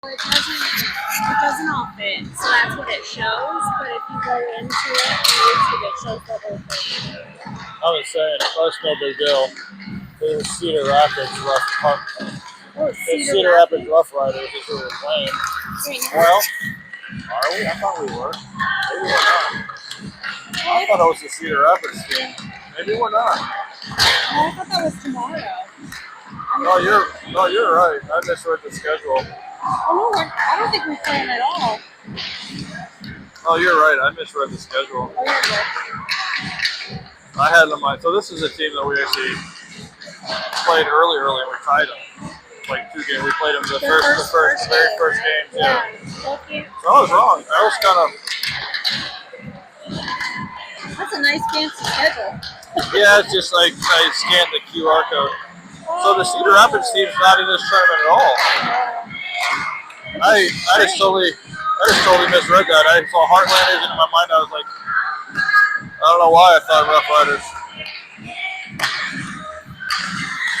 It doesn't all fit, so that's what it shows. But if you go into it on YouTube, it shows the whole thing. I was saying, that's no big deal. This is Cedar Rapids Cedar Rapids Rough Riders is who we're playing. Well, are we? I thought we were. Maybe we're not. I thought it was the Cedar Rapids team. Maybe we're not. I thought that was tomorrow. No, you're right. I misread the schedule. Oh no, I don't think we're playing at all. Oh, you're right. I misread the schedule. Oh, you're good. I had it in mind. So this is a team that we actually played early, and we tied them. Like 2 games. We played them the very first game. Yeah. Okay. So I was wrong. I was kind of. That's a nice fancy schedule. Yeah, it's just like I scanned the QR code. So the Cedar Rapids team's not in this tournament at all. I just totally misread that. I saw Heartlanders in my mind. I was like, I don't know why I thought Rough Riders.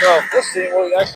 So this team will actually.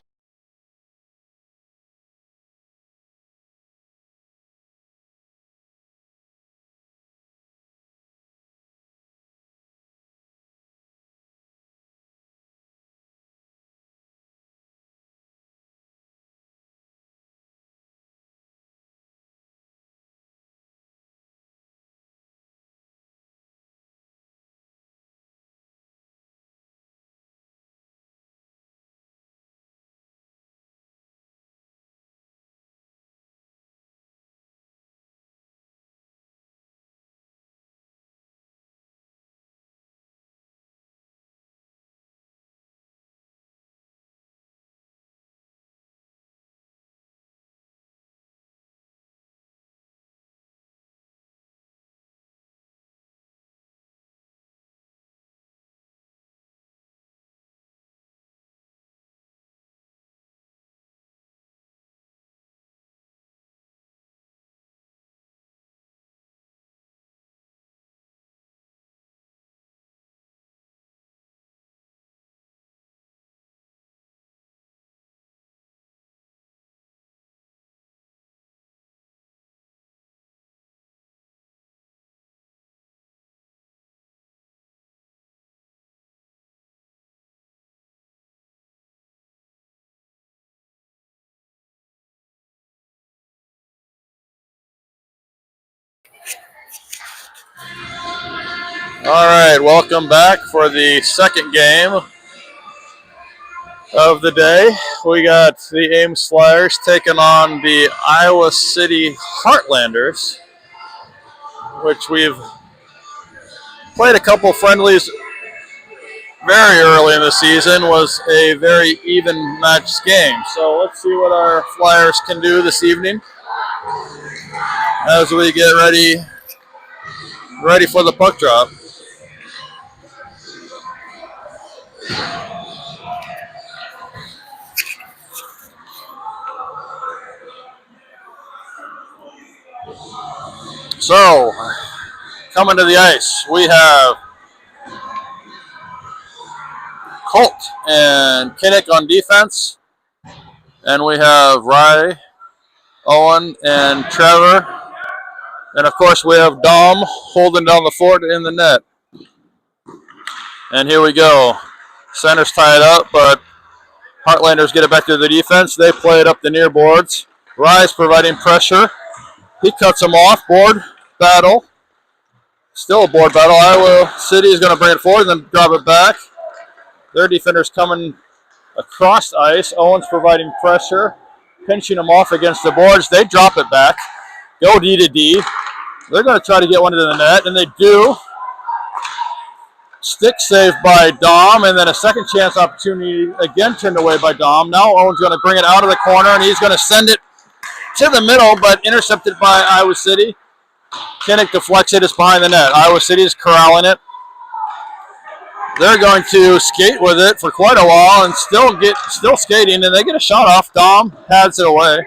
All right, welcome back for the second game of the day. We got the Ames Flyers taking on the Iowa City Heartlanders, which we've played a couple friendlies very early in the season. Was a very even matched game. So let's see what our Flyers can do this evening as we get ready for the puck drop. So, coming to the ice, we have Colt and Kinnick on defense. And we have Rye, Owen, and Trevor. And of course we have Dom holding down the fort in the net. And here we go. Center's tied up, but Heartlanders get it back to the defense. They play it up the near boards. Rye's providing pressure. He cuts them off. Board battle. Still a board battle. Iowa City is going to bring it forward and then drop it back. Their defender's coming across the ice. Owen's providing pressure, pinching them off against the boards. They drop it back. Go D to D. They're going to try to get one into the net, and they do. Stick save by Dom, and then a second chance opportunity again turned away by Dom. Now Owen's going to bring it out of the corner, and he's going to send it to the middle, but intercepted by Iowa City. Kinnick deflects it. It's behind the net. Iowa City is corralling it. They're going to skate with it for quite a while and still skating, and they get a shot off. Dom pads it away.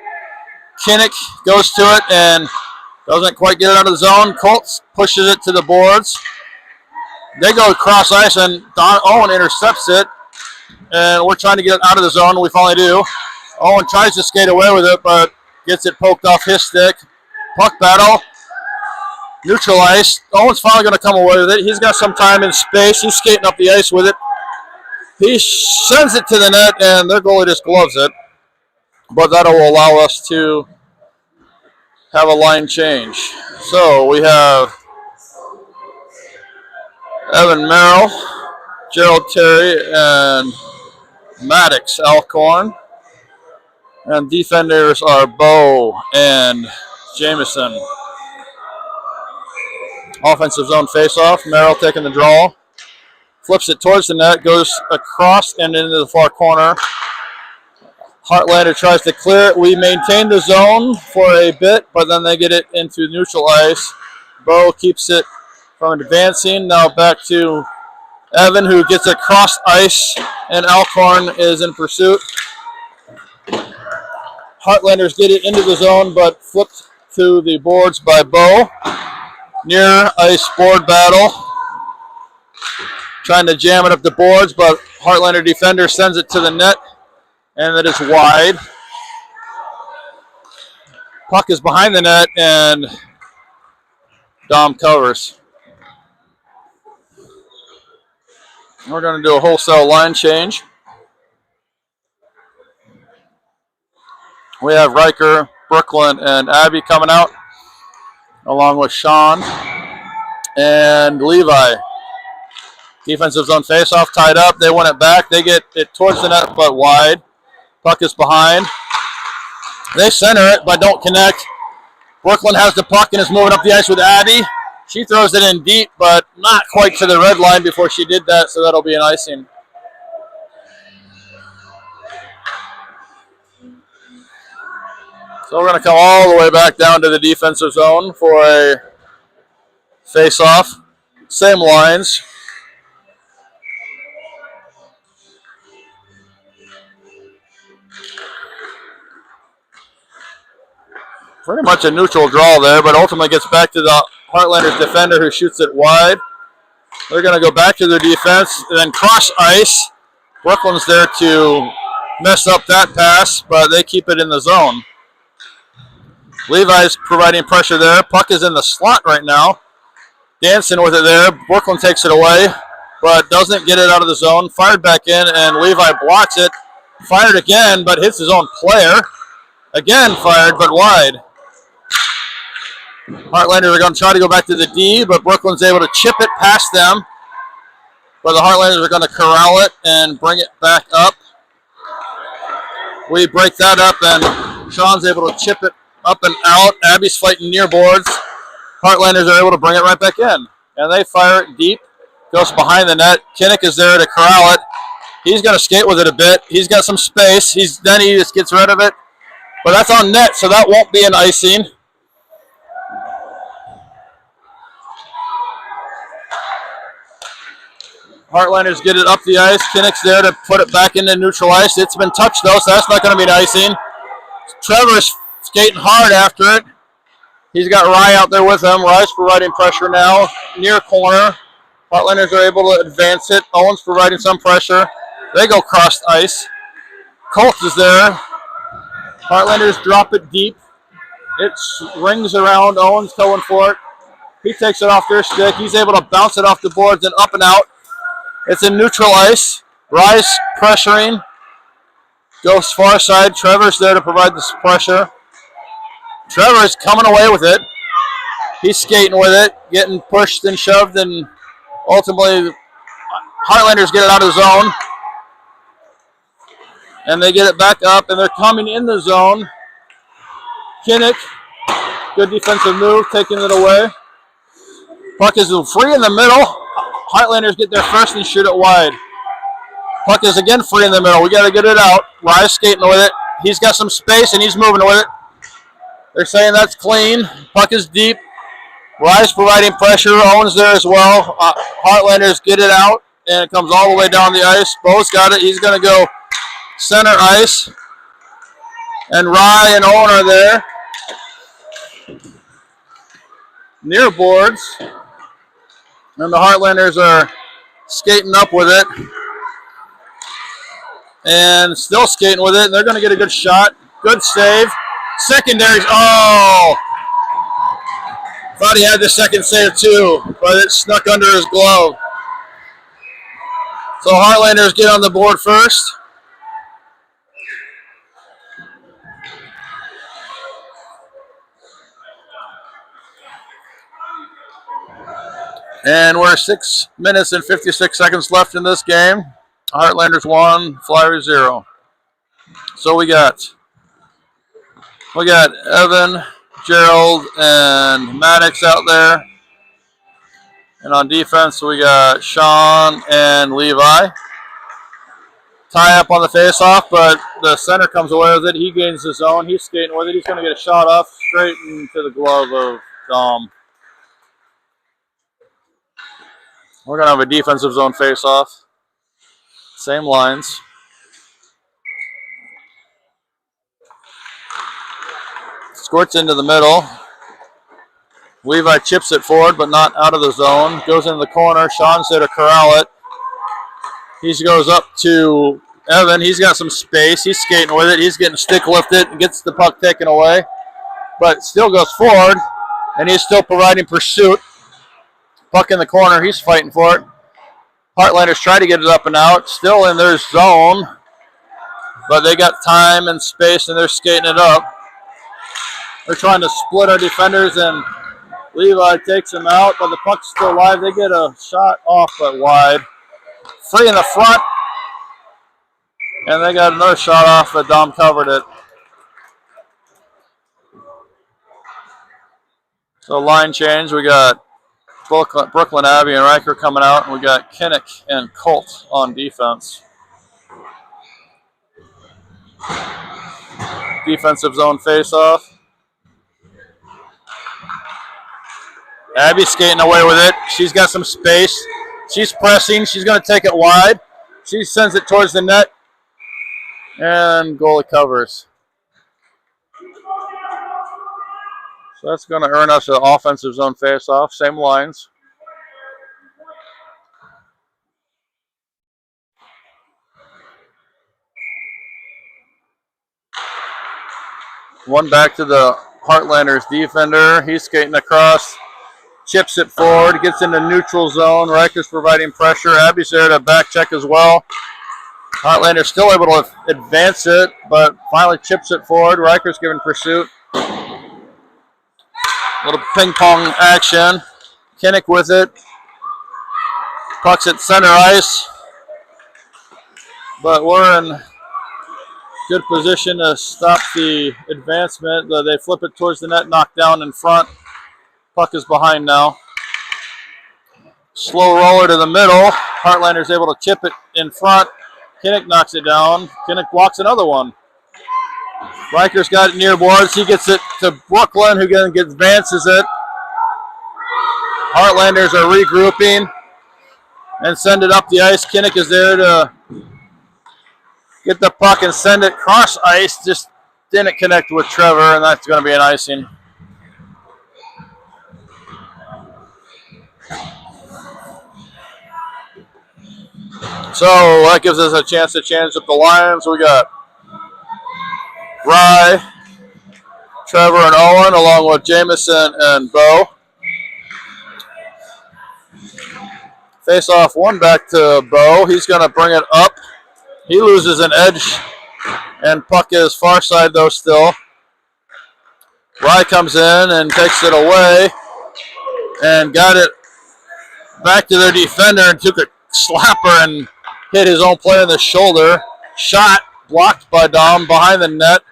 Kinnick goes to it and doesn't quite get it out of the zone. Colts pushes it to the boards. They go across ice, and Owen intercepts it, and we're trying to get it out of the zone. We finally do. Owen tries to skate away with it, but gets it poked off his stick. Puck battle. Neutral ice. Owen's finally going to come away with it. He's got some time and space. He's skating up the ice with it. He sends it to the net, and their goalie just gloves it. But that will allow us to have a line change. So we have Evan Merrill, Gerald Terry, and Maddox Alcorn. And defenders are Bo and Jameson. Offensive zone faceoff. Merrill taking the draw. Flips it towards the net. Goes across and into the far corner. Heartlander tries to clear it. We maintain the zone for a bit, but then they get it into neutral ice. Bo keeps it from advancing. Now back to Evan, who gets across ice, and Alcorn is in pursuit. Heartlanders get it into the zone, but flipped to the boards by Bo. Near ice board battle. Trying to jam it up the boards, but Heartlander defender sends it to the net, and it is wide. Puck is behind the net, and Dom covers. We're going to do a wholesale line change. We have Riker, Brooklyn, and Abby coming out, along with Sean and Levi. Defensive zone faceoff tied up. They win it back. They get it towards the net, but wide. Puck is behind. They center it, but don't connect. Brooklyn has the puck and is moving up the ice with Abby. She throws it in deep, but not quite to the red line before she did that, so that'll be an icing. So we're going to come all the way back down to the defensive zone for a face-off. Same lines. Pretty much a neutral draw there, but ultimately gets back to the Heartlanders defender who shoots it wide. They're going to go back to their defense and then cross ice. Brooklyn's there to mess up that pass, but they keep it in the zone. Levi's providing pressure there. Puck is in the slot right now. Dancing with it there. Brooklyn takes it away, but doesn't get it out of the zone. Fired back in, and Levi blocks it. Fired again, but hits his own player. Again fired, but wide. Heartlanders are going to try to go back to the D, but Brooklyn's able to chip it past them. But the Heartlanders are going to corral it and bring it back up. We break that up, and Sean's able to chip it up and out. Abby's fighting near boards. Heartlanders are able to bring it right back in. And they fire it deep. Goes behind the net. Kinnick is there to corral it. He's going to skate with it a bit. He's got some space. Then he just gets rid of it. But that's on net, so that won't be an icing. Heartlanders get it up the ice. Kinnick's there to put it back into neutral ice. It's been touched, though, so that's not going to be an icing. Trevor's skating hard after it. He's got Rye out there with him. Rye's providing pressure now. Near corner. Heartlanders are able to advance it. Owen's providing some pressure. They go cross ice. Colt is there. Heartlanders drop it deep. It rings around. Owen's going for it. He takes it off their stick. He's able to bounce it off the boards and up and out. It's in neutral ice. Rye's pressuring. Goes far side. Trevor's there to provide this pressure. Trevor's coming away with it. He's skating with it, getting pushed and shoved, and ultimately Heartlanders get it out of the zone. And they get it back up, and they're coming in the zone. Kinnick, good defensive move, taking it away. Puck is free in the middle. Heartlanders get there first and shoot it wide. Puck is again free in the middle. We got to get it out. Rye's skating with it. He's got some space, and he's moving with it. They're saying that's clean. Puck is deep. Rye's providing pressure. Owen's there as well. Heartlanders get it out, and it comes all the way down the ice. Bo's got it. He's going to go center ice. And Rye and Owen are there. Near boards. And the Heartlanders are skating up with it. And still skating with it. They're going to get a good shot. Good save. Secondaries. Oh! Thought he had the second save too, but it snuck under his glove. So Heartlanders get on the board first. And we're 6 minutes and 56 seconds left in this game. Heartlanders 1, Flyers 0. So we got Evan, Gerald, and Maddox out there. And on defense, we got Sean and Levi. Tie up on the faceoff, but the center comes away with it. He gains the zone. He's skating with it. He's going to get a shot off straight into the glove of Dom. We're going to have a defensive zone faceoff. Same lines. Squirts into the middle. Levi chips it forward, but not out of the zone. Goes into the corner. Sean's there to corral it. He goes up to Evan. He's got some space. He's skating with it. He's getting stick lifted and gets the puck taken away, but still goes forward, and he's still providing pursuit. Puck in the corner. He's fighting for it. Heartlanders try to get it up and out. Still in their zone, but they got time and space, and they're skating it up. They're trying to split our defenders, and Levi takes him out, but the puck's still alive. They get a shot off, but wide. Free in the front, and they got another shot off, but Dom covered it. So line change, we got Brooklyn Abbey and Riker coming out, and we got Kinnick and Colt on defense. Defensive zone face-off. Abby's skating away with it. She's got some space. She's pressing. She's going to take it wide. She sends it towards the net, and goalie covers. So that's going to earn us an offensive zone face-off. Same lines. One back to the Heartlanders defender. He's skating across, chips it forward, gets into neutral zone. Riker's providing pressure. Abby's there to back check as well. Heartlanders still able to advance it, but finally chips it forward. Riker's giving pursuit. Little ping pong action. Kinnick with it. Puck's at center ice, but we're in good position to stop the advancement. They flip it towards the net, knocked down in front. Puck is behind now. Slow roller to the middle. Heartlanders able to chip it in front. Kinnick knocks it down. Kinnick blocks another one. Riker's got it near boards. He gets it to Brooklyn, who again advances it. Heartlanders are regrouping and send it up the ice. Kinnick is there to get the puck and send it cross ice. Just didn't connect with Trevor, and that's going to be an icing. So that gives us a chance to change up the lines. We got Rye, Trevor, and Owen, along with Jamison and Bo. Face off one back to Bo. He's going to bring it up. He loses an edge, and puck is far side though still. Rye comes in and takes it away and got it back to their defender and took a slapper and hit his own player in the shoulder. Shot blocked by Dom behind the net.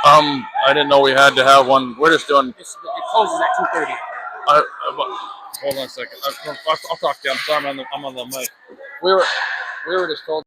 I didn't know we had to have one. We're just doing. It closes at 2:30. Hold on a second. I'll talk to you. I'm sorry. I'm on the mic. We were just told.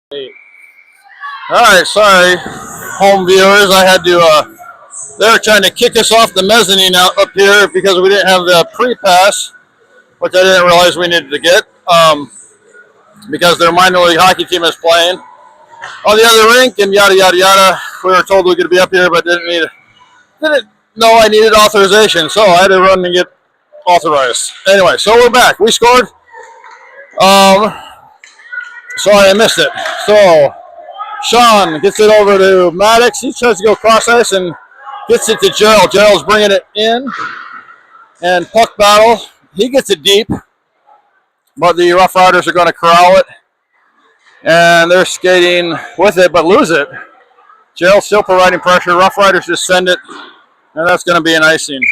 All right, sorry, home viewers. I had to. They were trying to kick us off the mezzanine out up here because we didn't have the pre-pass, which I didn't realize we needed to get because their minor league hockey team is playing on the other rink and yada yada yada. We were told we could be up here, but didn't know I needed authorization, so I had to run and get authorized. Anyway, so we're back. We scored. Sorry, I missed it. So Sean gets it over to Maddox. He tries to go cross ice and gets it to Gerald. Gerald's bringing it in. And puck battle. He gets it deep. But the Rough Riders are going to corral it. And they're skating with it, but lose it. Gerald still providing pressure. Rough Riders just send it. And that's going to be an icing.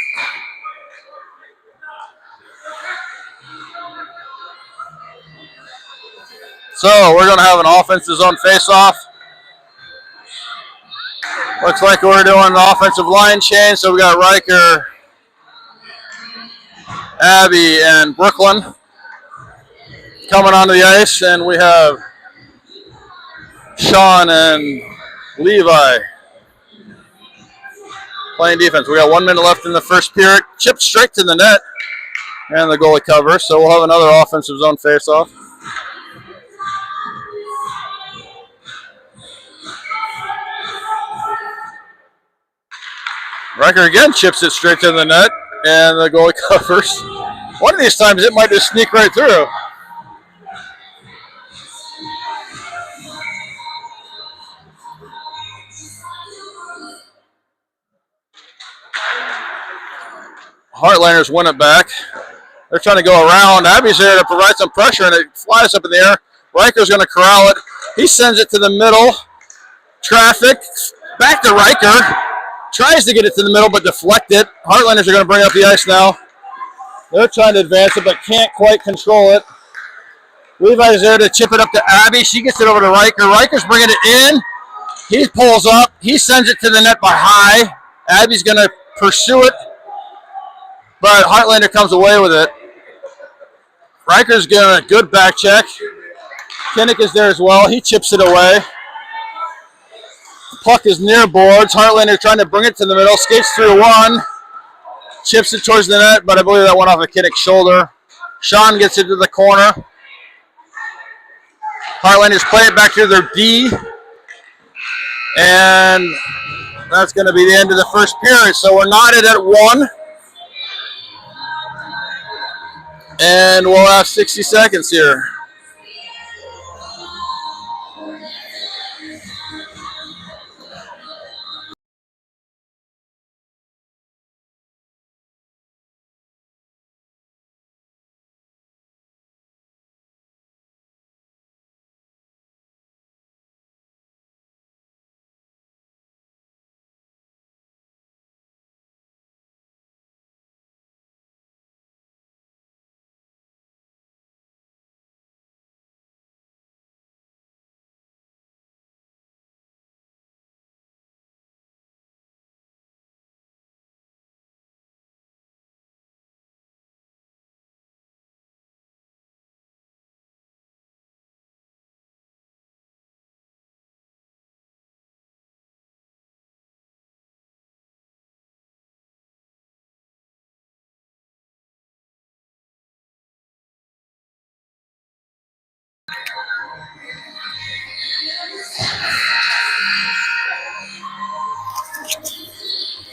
So we're going to have an offensive zone face-off. Looks like we're doing an offensive line change. So we got Riker, Abby, and Brooklyn coming onto the ice. And we have Sean and Levi playing defense. We got 1 minute left in the first period. Chip straight to the net. And the goalie covers. So we'll have another offensive zone face-off. Riker again chips it straight to the net, and the goalie covers. One of these times it might just sneak right through. Heartlanders win it back. They're trying to go around. Abby's there to provide some pressure, and it flies up in the air. Riker's going to corral it. He sends it to the middle. Traffic. Back to Riker. Tries to get it to the middle, but deflect it. Heartlanders are going to bring up the ice now. They're trying to advance it, but can't quite control it. Levi's there to chip it up to Abby. She gets it over to Riker. Riker's bringing it in. He pulls up. He sends it to the net by high. Abby's going to pursue it, but Heartlander comes away with it. Riker's getting a good back check. Kinnick is there as well. He chips it away. Puck is near boards. Heartlander trying to bring it to the middle. Skates through one. Chips it towards the net, but I believe that went off of Kinnick's shoulder. Sean gets it to the corner. Heartlanders play it back to their D. And that's going to be the end of the first period. So we're knotted at 1. And we'll have 60 seconds here.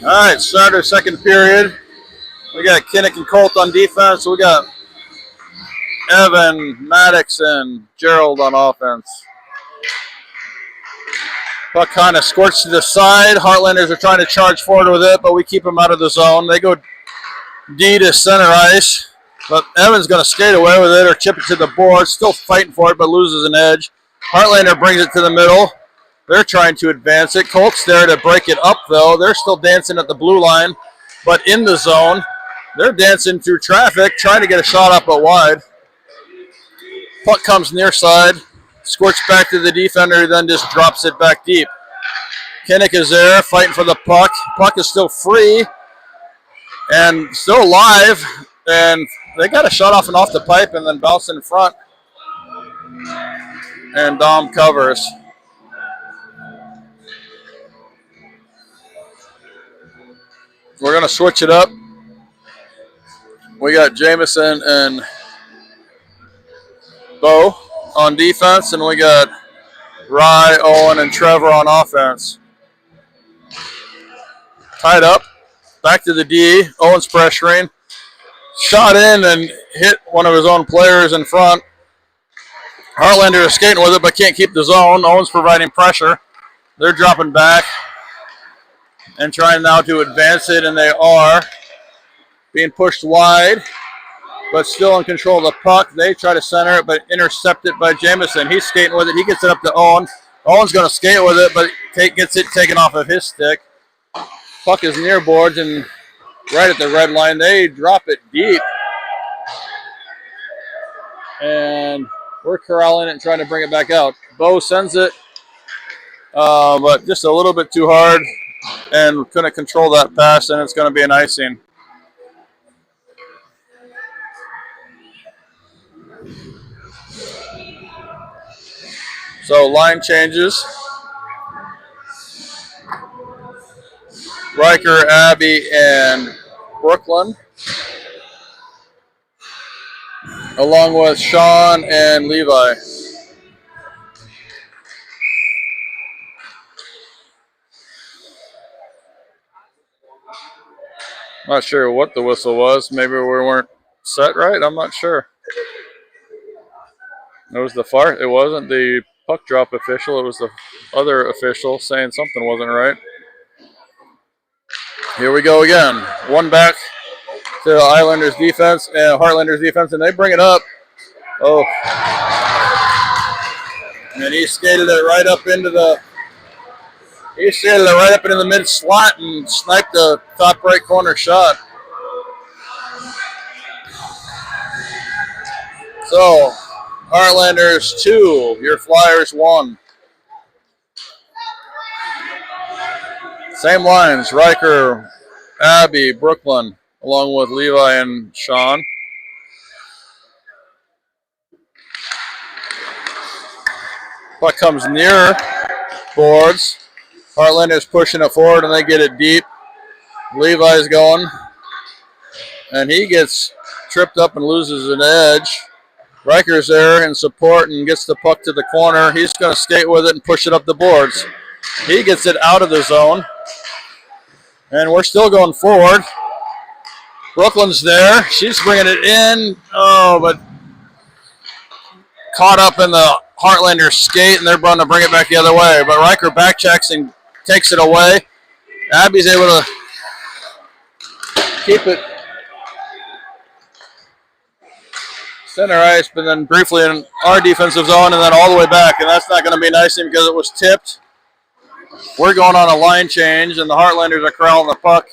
All right, start our second period. We got Kinnick and Colt on defense. We got Evan, Maddox, and Gerald on offense. Puck kind of squirts to the side. Heartlanders are trying to charge forward with it, but we keep them out of the zone. They go D to center ice, but Evan's going to skate away with it or chip it to the board. Still fighting for it, but loses an edge. Heartlander brings it to the middle. They're trying to advance it. Colt's there to break it up, though. They're still dancing at the blue line, but in the zone. They're dancing through traffic, trying to get a shot up but wide. Puck comes near side, squirts back to the defender, then just drops it back deep. Kinnick is there fighting for the puck. Puck is still free and still alive, and they got a shot off and off the pipe and then bounced in front. and Dom covers. We're going to switch it up. We got Jamison and Bo on defense, and we got Rye, Owen, and Trevor on offense. Tied up. Back to the D. Owen's pressuring. Shot in and hit one of his own players in front. Heartlanders is skating with it, but can't keep the zone. Owen's providing pressure. They're dropping back and trying now to advance it, and they are. Being pushed wide, but still in control of the puck. They try to center it, but intercepted by Jamison. He's skating with it. He gets it up to Owen. Owen's going to skate with it, but gets it taken off of his stick. Puck is near boards and right at the red line. They drop it deep. And we're corralling it and trying to bring it back out. Bo sends it, but just a little bit too hard and couldn't control that pass, and it's going to be an icing. So line changes. Riker, Abby, and Brooklyn, along with Sean and Levi. Not sure what the whistle was. Maybe we weren't set right. I'm not sure. It was the far. It wasn't the puck drop official. It was the other official saying something wasn't right. Here we go again. One back to Islanders defense and Heartlanders defense, and they bring it up. Oh. And he skated it right up into the mid slot and sniped the top right corner shot. So, Heartlanders 2, your Flyers 1. Same lines, Riker, Abby, Brooklyn, along with Levi and Sean. Puck comes near boards. Heartlanders pushing it forward, and they get it deep. Levi's going, and he gets tripped up and loses an edge. Riker's there in support and gets the puck to the corner. He's going to skate with it and push it up the boards. He gets it out of the zone. And we're still going forward. Brooklyn's there. She's bringing it in. Oh, but caught up in the Heartlanders skate, and they're going to bring it back the other way. But Riker backchecks and takes it away. Abby's able to keep it center ice, but then briefly in our defensive zone, and then all the way back. And that's not going to be nice because it was tipped. We're going on a line change, and the Heartlanders are corralling the puck.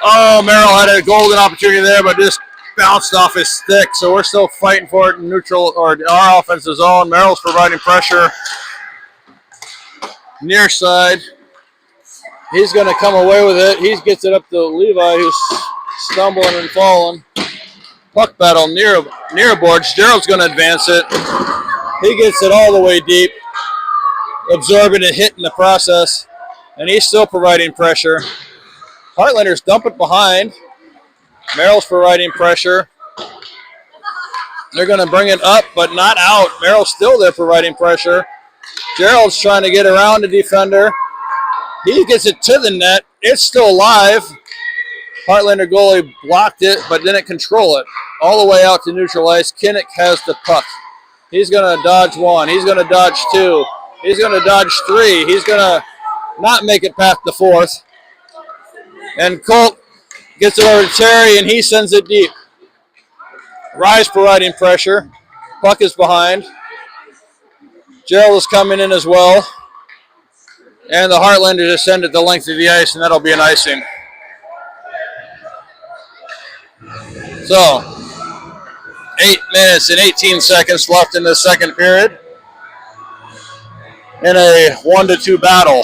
Oh, Merrill had a golden opportunity there, but just bounced off his stick. So we're still fighting for it in neutral or our offensive zone. Merrill's providing pressure near side. He's going to come away with it. He gets it up to Levi, who's stumbling and falling. Puck battle near boards. Gerald's going to advance it. He gets it all the way deep, absorbing a hit in the process, and he's still providing pressure. Heartlanders dump it behind. Merrill's providing pressure. They're going to bring it up, but not out. Merrill's still there providing pressure. Gerald's trying to get around the defender. He gets it to the net. It's still alive. Heartlander goalie blocked it, but didn't control it. All the way out to neutral ice. Kinnick has the puck. He's going to dodge one. He's going to dodge two. He's going to dodge three. He's going to not make it past the fourth. And Colt gets it over to Terry, and he sends it deep. Rye's providing pressure. Puck is behind. Gerald is coming in as well. And the Heartlanders just send it the length of the ice, and that'll be an icing. So, 8 minutes and 18 seconds left in the second period in a 1-2 battle.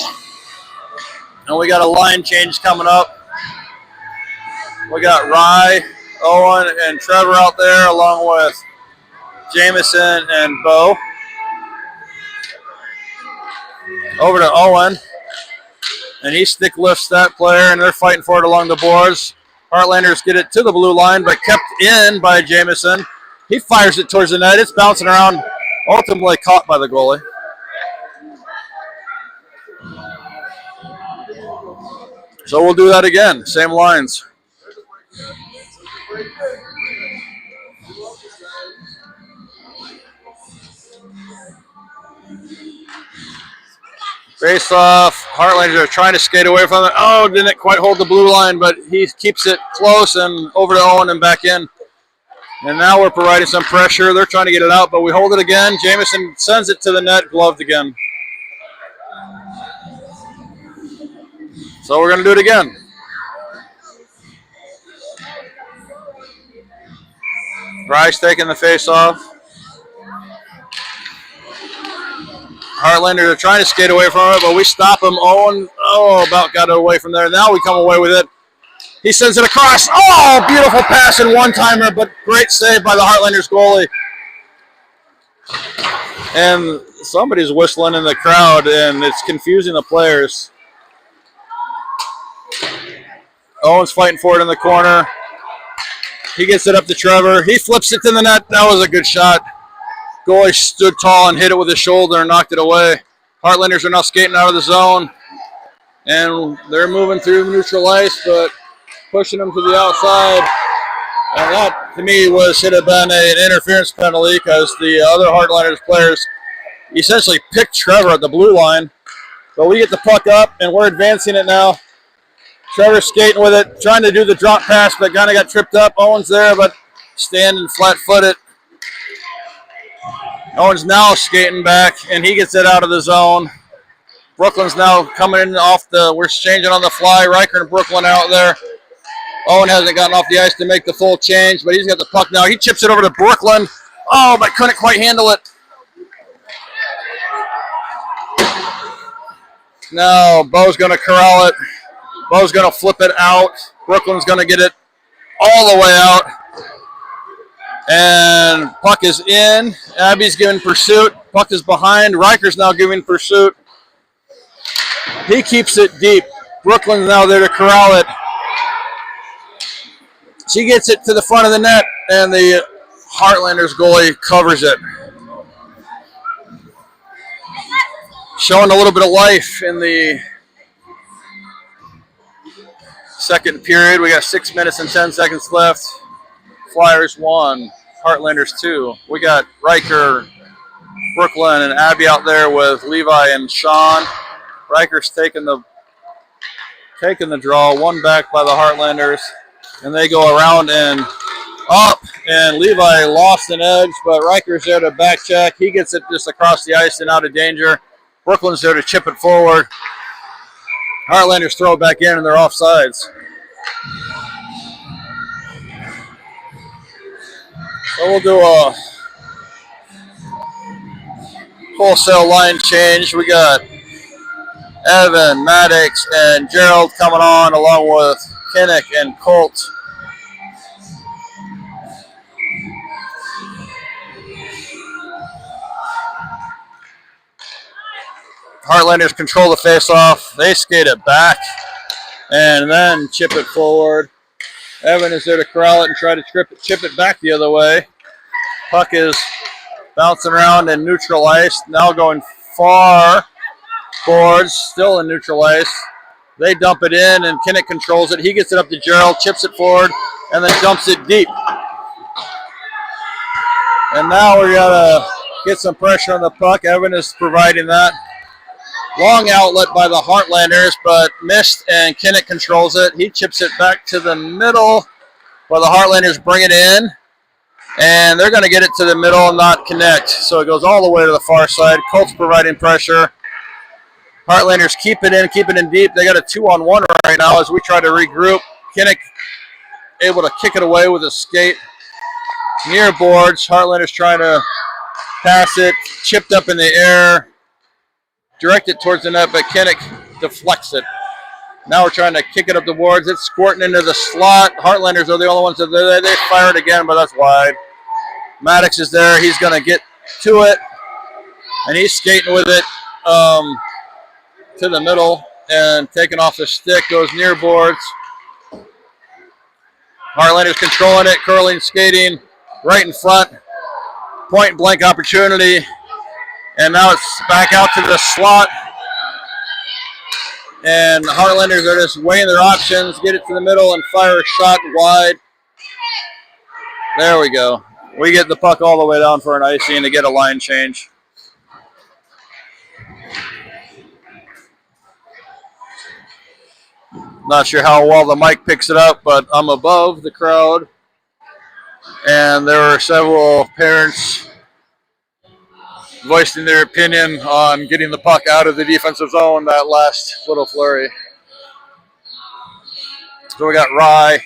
And we got a line change coming up. We got Rye, Owen, and Trevor out there, along with Jamison and Bo. Over to Owen. And he stick lifts that player, and they're fighting for it along the boards. Heartlanders get it to the blue line, but kept in by Jamison. He fires it towards the net. It's bouncing around, ultimately caught by the goalie. So we'll do that again. Same lines. Face off. Heartlanders are trying to skate away from it. Oh, didn't quite hold the blue line, but he keeps it close and over to Owen and back in. And now we're providing some pressure. They're trying to get it out, but we hold it again. Jamison sends it to the net, gloved again. So we're going to do it again. Bryce taking the face off. Heartlanders are trying to skate away from it, but we stop him. Owen, about got it away from there. Now we come away with it. He sends it across. Oh, beautiful pass and one-timer, but great save by the Heartlanders goalie. And somebody's whistling in the crowd, and it's confusing the players. Owen's fighting for it in the corner. He gets it up to Trevor. He flips it to the net. That was a good shot. Goalie stood tall and hit it with his shoulder and knocked it away. Heartlanders are now skating out of the zone. And they're moving through neutral ice, but pushing them to the outside. And that, to me, should have been an interference penalty because the other Heartlanders players essentially picked Trevor at the blue line. But we get the puck up, and we're advancing it now. Trevor's skating with it, trying to do the drop pass, but kind of got tripped up. Owen's there, but standing flat-footed. Owen's now skating back, and he gets it out of the zone. Brooklyn's now coming in we're changing on the fly. Riker and Brooklyn out there. Owen hasn't gotten off the ice to make the full change, but he's got the puck now. He chips it over to Brooklyn. Oh, but couldn't quite handle it. Now, Bo's going to corral it. Bo's going to flip it out. Brooklyn's going to get it all the way out. And puck is in. Abby's giving pursuit. Puck is behind. Riker's now giving pursuit. He keeps it deep. Brooklyn's now there to corral it. She gets it to the front of the net, and the Heartlanders goalie covers it. Showing a little bit of life in the second period. We got 6 minutes and 10 seconds left. Flyers 1, Heartlanders 2. We got Riker, Brooklyn, and Abby out there with Levi and Sean. Riker's taking the draw, one back by the Heartlanders, and they go around and up, and Levi lost an edge, but Riker's there to back check. He gets it just across the ice and out of danger. Brooklyn's there to chip it forward. Heartlanders throw it back in, and they're offsides. So we'll do a wholesale line change. We got Evan, Maddox, and Gerald coming on, along with Kinnick and Colt. Heartlanders control the face-off. They skate it back and then chip it forward. Evan is there to corral it and try to chip it back the other way. Puck is bouncing around in neutral ice, now going far boards, still in neutral ice. They dump it in, and Kinnick controls it. He gets it up to Gerald, chips it forward, and then dumps it deep. And now we got to get some pressure on the puck. Evan is providing that. Long outlet by the Heartlanders, but missed, and Kinnick controls it. He chips it back to the middle while the Heartlanders bring it in, and they're going to get it to the middle and not connect. So it goes all the way to the far side. Colt's providing pressure. Heartlanders keep it in deep. They got a 2-on-1 right now as we try to regroup. Kinnick able to kick it away with a skate near boards. Heartlanders trying to pass it, chipped up in the air. Direct it towards the net, but Kinnick deflects it. Now we're trying to kick it up the boards. It's squirting into the slot. Heartlanders are the only ones that they fire it again, but that's wide. Maddox is there. He's going to get to it, and he's skating with it. to the middle and taking off the stick goes near boards. Heartlanders controlling it, curling, skating right in front. Point blank opportunity. And now it's back out to the slot. And the Heartlanders are just weighing their options, get it to the middle and fire a shot wide. There we go. We get the puck all the way down for an icing to get a line change. Not sure how well the mic picks it up, but I'm above the crowd. And there were several parents voicing their opinion on getting the puck out of the defensive zone that last little flurry. So we got Rye,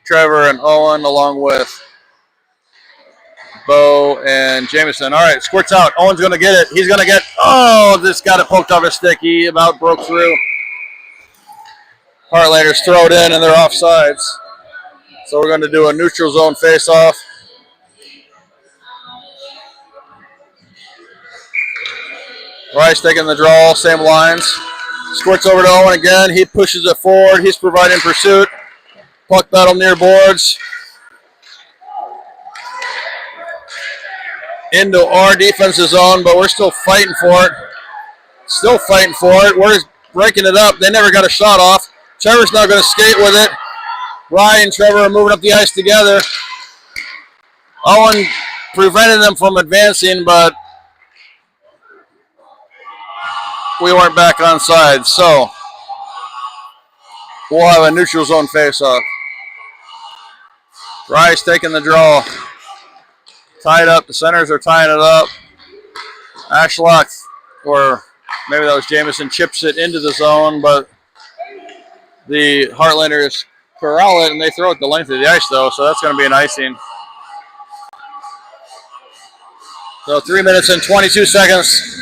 Trevor, and Owen along with Bo and Jameson. All right, squirts out. Owen's going to get it. He's going to get, this got it poked off his stick. He about broke through. Heartlanders throw it in and they're offsides. So we're going to do a neutral zone face-off. Rice taking the draw, same lines. Squirts over to Owen again. He pushes it forward. He's providing pursuit. Puck battle near boards. Into our defensive zone, but we're still fighting for it. Still fighting for it. We're just breaking it up. They never got a shot off. Trevor's now going to skate with it. Ryan and Trevor are moving up the ice together. Owen prevented them from advancing, but we weren't back on side, so we'll have a neutral zone face-off. Rice taking the draw. Tied up. The centers are tying it up. Ashlock, or maybe that was Jameson, chips it into the zone, but the Heartlanders corral it, and they throw it the length of the ice, though, so that's going to be an icing. So 3 minutes and 22 seconds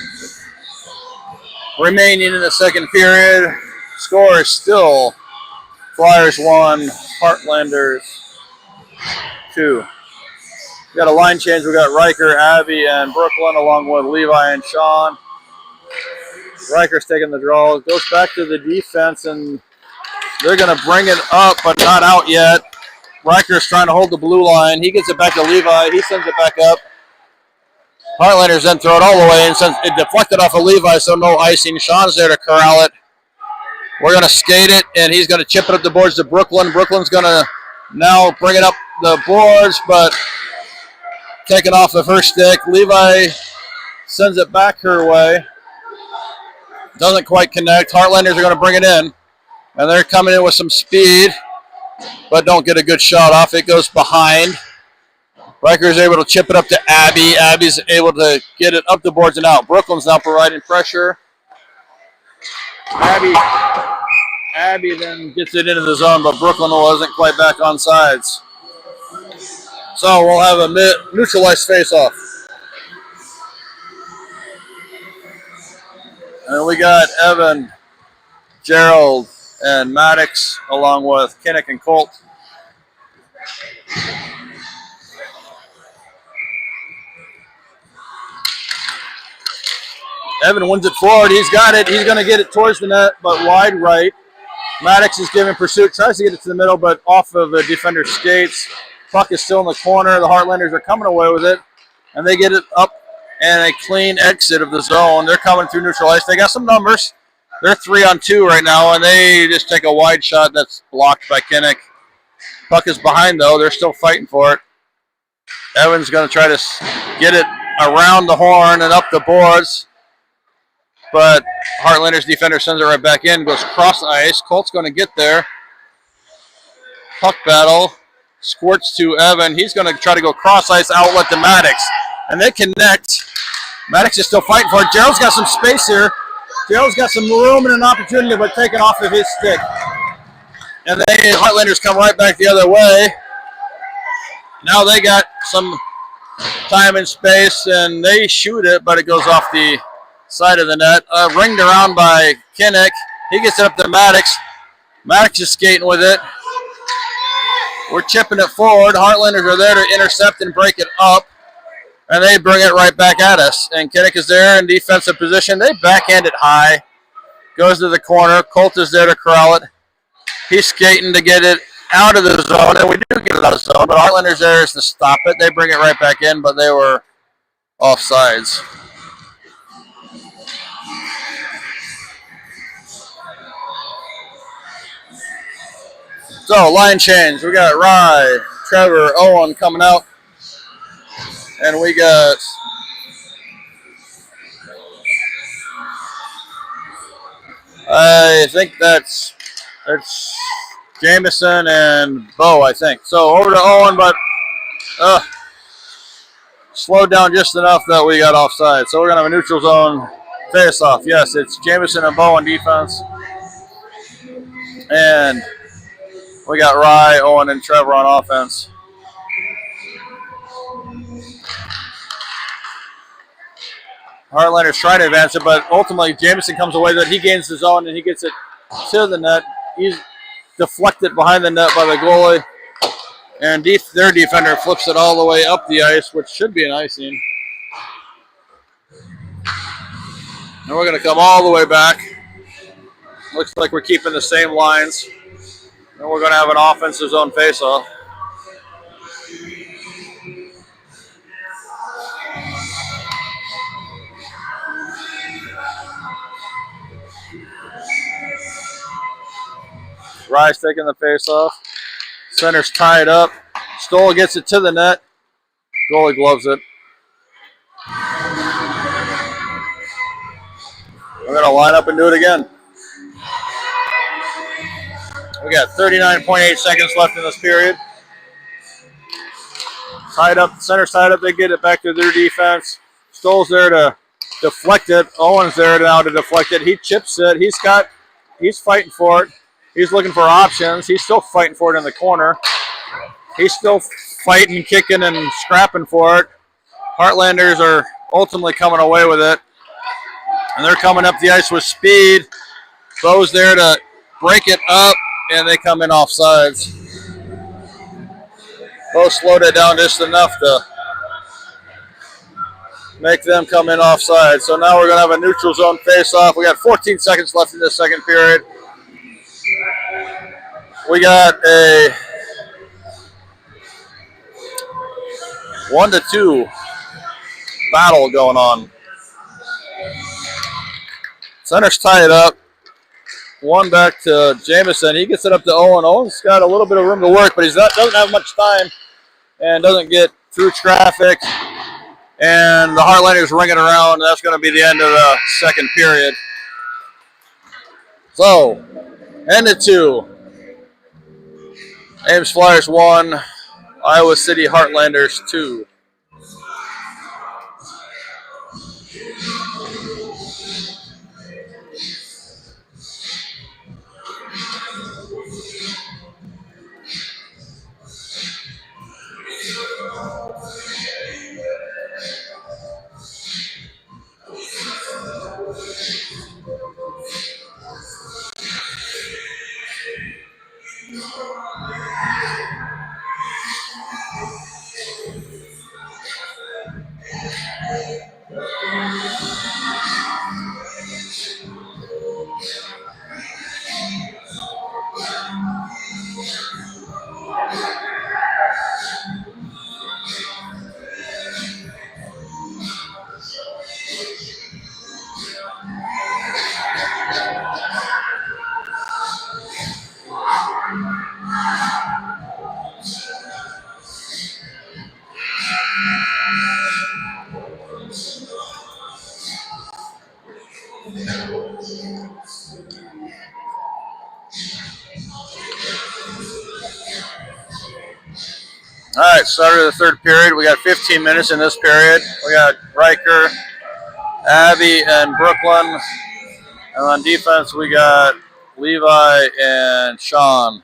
remaining in the second period. Score is still Flyers 1, Heartlanders 2. We got a line change. We got Riker, Abby, and Brooklyn, along with Levi and Sean. Riker's taking the draw. It goes back to the defense, and they're going to bring it up, but not out yet. Riker's trying to hold the blue line. He gets it back to Levi. He sends it back up. Heartlanders then throw it all the way, and since it deflected off of Levi, so no icing. Sean's there to corral it. We're going to skate it, and he's going to chip it up the boards to Brooklyn. Brooklyn's going to now bring it up the boards, but taken off of her stick. Levi sends it back her way. Doesn't quite connect. Heartlanders are going to bring it in, and they're coming in with some speed, but don't get a good shot off. It goes behind. Riker is able to chip it up to Abby. Abby's able to get it up the boards and out. Brooklyn's now providing pressure. Abby then gets it into the zone, but Brooklyn wasn't quite back on sides. So we'll have a neutralized face-off. And we got Evan, Gerald, and Maddox, along with Kinnick and Colt. Evan wins it forward. He's got it. He's going to get it towards the net, but wide right. Maddox is giving pursuit. Tries to get it to the middle, but off of the defender's skates. Puck is still in the corner. The Heartlanders are coming away with it, and they get it up and a clean exit of the zone. They're coming through neutral ice. They got some numbers. They're 3-on-2 right now, and they just take a wide shot that's blocked by Kinnick. Puck is behind, though. They're still fighting for it. Evan's going to try to get it around the horn and up the boards. But Heartlanders defender sends it right back in, goes cross ice. Colt's going to get there. Puck battle. Squirts to Evan. He's going to try to go cross ice outlet to Maddox. And they connect. Maddox is still fighting for it. Gerald's got some space here. Gerald's got some room and an opportunity, but taken off of his stick. And the Heartlanders come right back the other way. Now they got some time and space, and they shoot it, but it goes off the side of the net. Ringed around by Kinnick. He gets it up to Maddox. Maddox is skating with it. We're chipping it forward. Heartlanders are there to intercept and break it up. And they bring it right back at us. And Kinnick is there in defensive position. They backhand it high. Goes to the corner. Colt is there to corral it. He's skating to get it out of the zone, and we do get it out of the zone, but Heartlanders there is to stop it. They bring it right back in, but they were offsides. So, line change. We got Rye, Trevor, Owen coming out, and we got I think that's Jameson and Bo, I think. So over to Owen, but slowed down just enough that we got offside. So we're going to have a neutral zone face-off. Yes, it's Jameson and Bo on defense. And we got Rye, Owen, and Trevor on offense. Heartlanders trying to advance it, but ultimately Jameson comes away that he gains the zone and he gets it to the net. He's deflected behind the net by the goalie, and their defender flips it all the way up the ice, which should be an icing. And we're going to come all the way back. Looks like we're keeping the same lines, and we're going to have an offensive zone face-off. Rye's taking the face-off. Center's tied up. Stoll gets it to the net. Goalie gloves it. We're going to line up and do it again. We got 39.8 seconds left in this period. Tied up. Center's tied up. They get it back to their defense. Stoll's there to deflect it. Owen's there now to deflect it. He chips it. He's fighting for it. He's looking for options. He's still fighting for it in the corner. He's still fighting, kicking, and scrapping for it. Heartlanders are ultimately coming away with it. And they're coming up the ice with speed. Bo's there to break it up, and they come in offsides. Bo slowed it down just enough to make them come in offside. So now we're going to have a neutral zone face-off. We got 14 seconds left in this second period. We got a 1-2 battle going on. Center's tied up. One back to Jameson. He gets it up to Owen. Owen's got a little bit of room to work, but doesn't have much time and doesn't get through traffic. And the Heartlanders ring it around. That's going to be the end of the second period. So, end of 2. Ames Flyers 1, Iowa City Heartlanders 2. All right, started the third period. We got 15 minutes in this period. We got Riker, Abby, and Brooklyn. And on defense, we got Levi and Sean.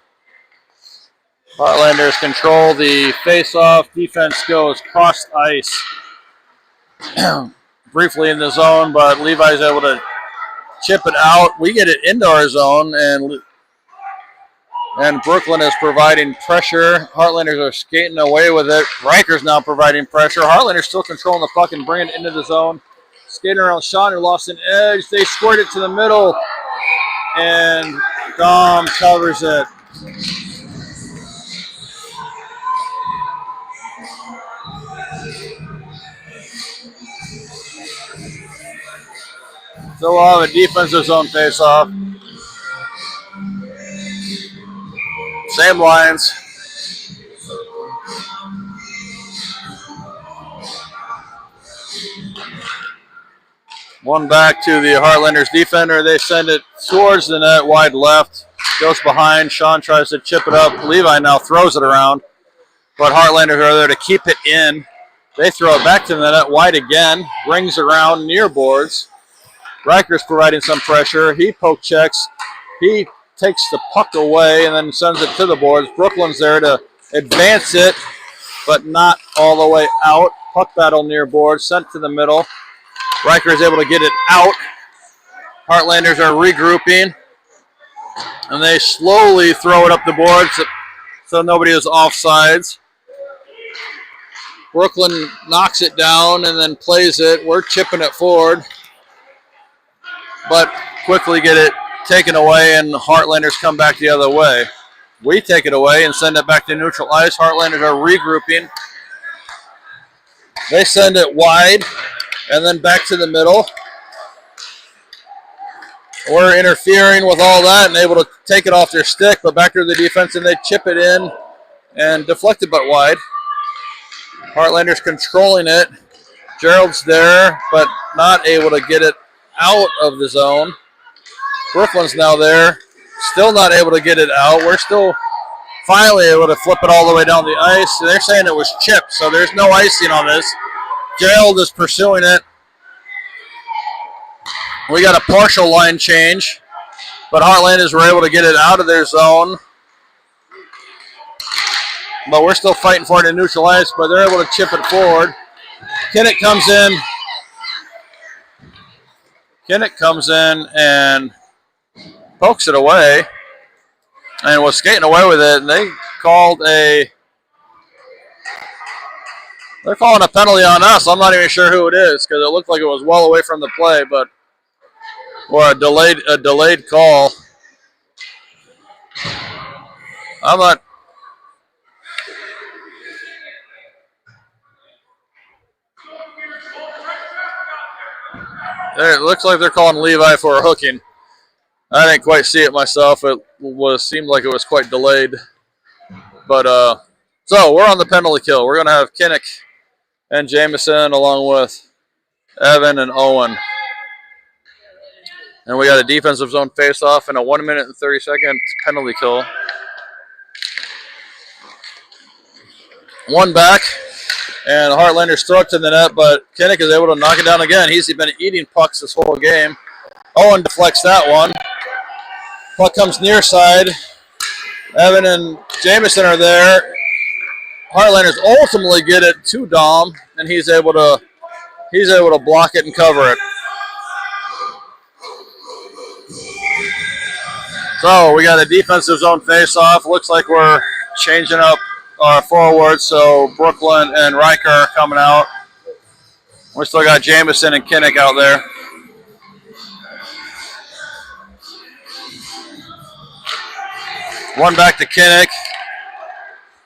Heartlanders control the face-off. Defense goes cross ice briefly in the zone, but Levi's able to chip it out. We get it into our zone, and Brooklyn is providing pressure. Heartlanders are skating away with it. Riker's now providing pressure. Heartlanders still controlling the puck and bringing it into the zone. Skating around Sean, who lost an edge. They squirt it to the middle. and Dom covers it. So we'll have a defensive zone face-off. Same lines. One back to the Heartlanders defender. They send it towards the net, wide left. Goes behind. Sean tries to chip it up. Levi now throws it around. But Heartlanders are there to keep it in. They throw it back to the net, wide again. Rings around near boards. Riker's providing some pressure. He poke checks. He takes the puck away and then sends it to the boards. Brooklyn's there to advance it, but not all the way out. Puck battle near boards, sent to the middle. Riker is able to get it out. Heartlanders are regrouping, and they slowly throw it up the boards so nobody is offsides. Brooklyn knocks it down and then plays it. We're chipping it forward, but quickly get it taken away, and Heartlanders come back the other way. We take it away and send it back to neutral ice. Heartlanders are regrouping. They send it wide and then back to the middle. We're interfering with all that and able to take it off their stick, but back to the defense, and they chip it in and deflect it but wide. Heartlanders controlling it. Gerald's there, but not able to get it out of the zone. Brooklyn's now there, still not able to get it out. We're still finally able to flip it all the way down the ice. They're saying it was chipped, so there's no icing on this. Gerald is pursuing it. We got a partial line change, but Heartlanders were able to get it out of their zone. But we're still fighting for it in neutral ice, but they're able to chip it forward. Kinnick comes in and pokes it away and was skating away with it. And they're calling a penalty on us. I'm not even sure who it is because it looked like it was well away from the play, but or a delayed call. I'm not. It looks like they're calling Levi for a hooking. I didn't quite see it myself. It seemed like it was quite delayed. But so we're on the penalty kill. We're going to have Kinnick and Jameson along with Evan and Owen. And we got a defensive zone face-off and a 1 minute and 30-second penalty kill. One back, and the Heartlanders throw it to the net, but Kinnick is able to knock it down again. He's been eating pucks this whole game. Owen deflects that one. Puck comes near side. Evan and Jameson are there. Heartlanders ultimately get it to Dom, and he's able to block it and cover it. So we got a defensive zone face-off. Looks like we're changing up our forwards, so Brooklyn and Riker are coming out. We still got Jameson and Kinnick out there. One back to Kinnick.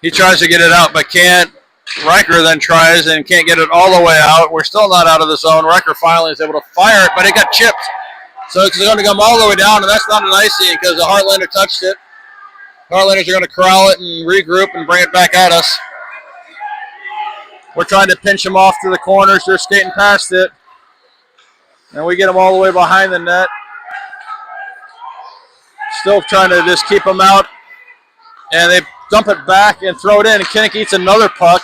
He tries to get it out, but can't. Riker then tries and can't get it all the way out. We're still not out of the zone. Riker finally is able to fire it, but it got chipped. So it's going to come all the way down, and that's not an icing because the Heartlander touched it. Heartlanders are going to corral it and regroup and bring it back at us. We're trying to pinch them off to the corners. They're skating past it. And we get them all the way behind the net. Still trying to just keep them out. And they dump it back and throw it in, and Kinnick eats another puck.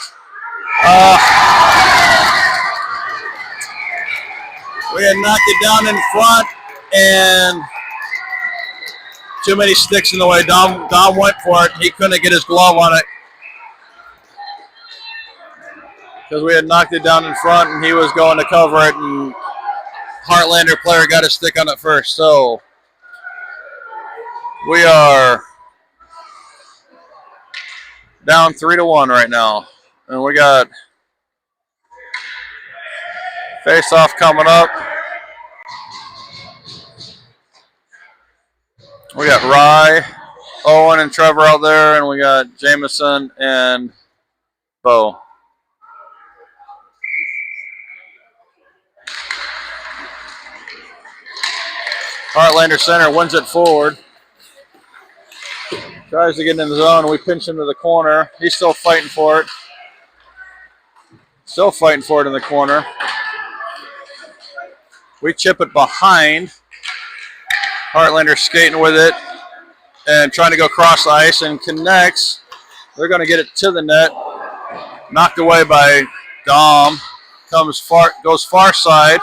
We had knocked it down in front, and too many sticks in the way. Dom went for it. He couldn't get his glove on it because we had knocked it down in front, and he was going to cover it, and Heartlander player got his stick on it first. So we are down 3-1 right now, and we got face-off coming up. We got Rye, Owen, and Trevor out there, and we got Jameson and Bo. Heartlander center wins it forward. Tries to get in the zone. We pinch him to the corner. He's still fighting for it. Still fighting for it in the corner. We chip it behind. Heartlander skating with it and trying to go cross the ice and connects. They're going to get it to the net. Knocked away by Dom. Goes far side.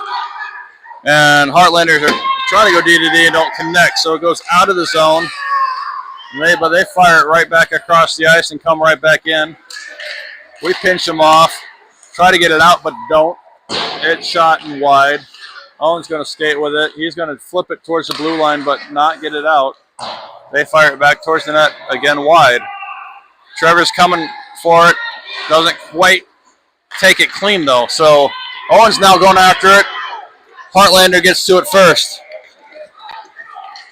And Heartlanders are trying to go D-to-D and don't connect. So it goes out of the zone. But they fire it right back across the ice and come right back in. We pinch them off. Try to get it out, but don't. It's shot and wide. Owen's going to skate with it. He's going to flip it towards the blue line, but not get it out. They fire it back towards the net, again wide. Trevor's coming for it. Doesn't quite take it clean, though. So Owen's now going after it. Heartlander gets to it first.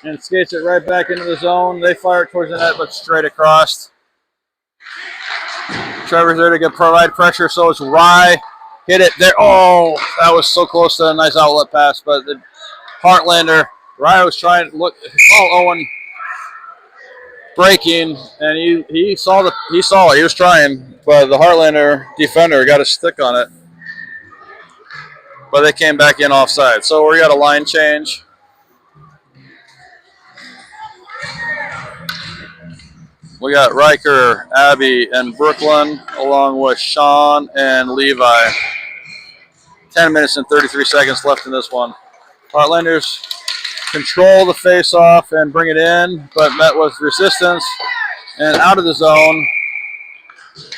And skates it right back into the zone. They fire it towards the net, but straight across. Trevor's there to provide pressure, so it's Rye. Hit it there. Oh, that was so close to a nice outlet pass, but the Heartlander, Rye was trying to look, saw Owen breaking, and he saw it. He was trying, but the Heartlander defender got a stick on it. But they came back in offside. So we got a line change. We got Riker, Abby, and Brooklyn, along with Sean and Levi. 10 minutes and 33 seconds left in this one. Heartlanders control the face-off and bring it in, but met with resistance and out of the zone.